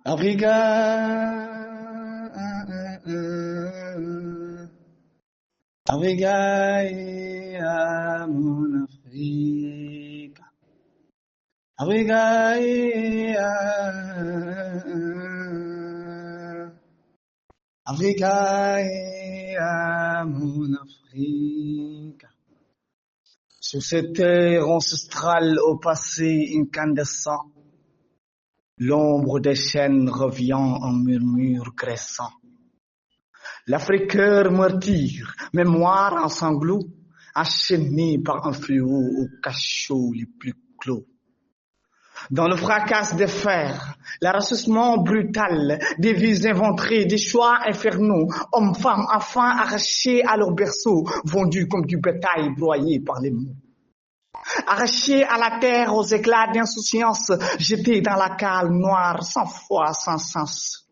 Africa, Africa, mon Afrique. Africa, Africa, mon Afrique. Sur cette terre ancestrale au passé incandescent, l'ombre des chênes revient en murmure graissant. L'Afriqueur martyr, mémoire en sanglots, enchaîné par un fléau aux cachots les plus clos. Dans le fracas des fers, l'arrachement brutal des vies inventrées, des choix infernaux, hommes, femmes, enfants arrachés à leur berceau, vendus comme du bétail broyé par les mots. Arrachés à la terre aux éclats d'insouciance, jetés dans la cale noire, sans foi, sans sens.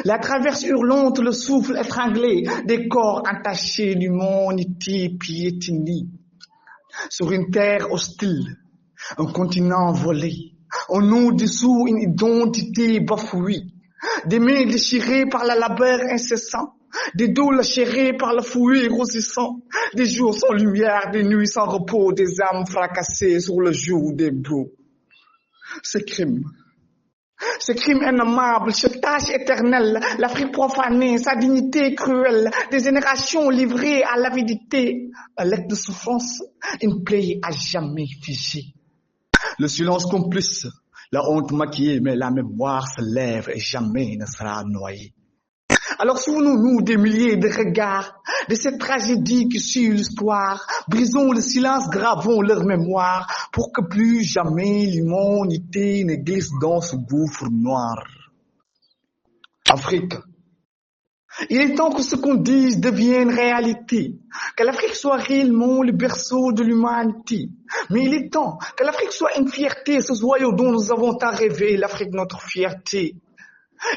La traverse hurlante, le souffle étranglé, des corps entachés, l'humanité piétinée. Sur une terre hostile, un continent volé, on nous dessous une identité bafouée, des mains déchirées par le labeur incessant, des dos lacérés par le fouet grossissant, des jours sans lumière, des nuits sans repos, des âmes fracassées sur le joug des bouts. Ce crime innommable, cette tâche éternelle, l'Afrique profanée, sa dignité cruelle, des générations livrées à l'avidité, un legs de souffrance, une plaie à jamais figée. Le silence complice, la honte maquillée, mais la mémoire se lève et jamais ne sera noyée. Alors souvenons-nous des milliers de regards, de cette tragédie qui suit l'histoire, brisons le silence, gravons leur mémoire, pour que plus jamais l'humanité ne glisse dans ce gouffre noir. Afrique. Il est temps que ce qu'on dise devienne réalité, que l'Afrique soit réellement le berceau de l'humanité. Mais il est temps que l'Afrique soit une fierté, ce joyau dont nous avons tant rêvé, l'Afrique notre fierté.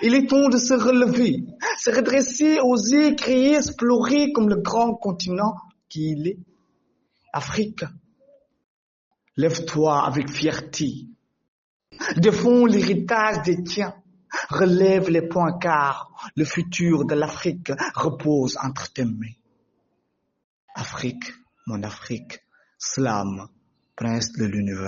Il est temps de se relever, se redresser, oser, créer, explorer comme le grand continent qu'il est. Afrique, lève-toi avec fierté, défends l'héritage des tiens, relève les points car le futur de l'Afrique repose entre tes mains. Afrique, mon Afrique, Slam, prince de l'univers.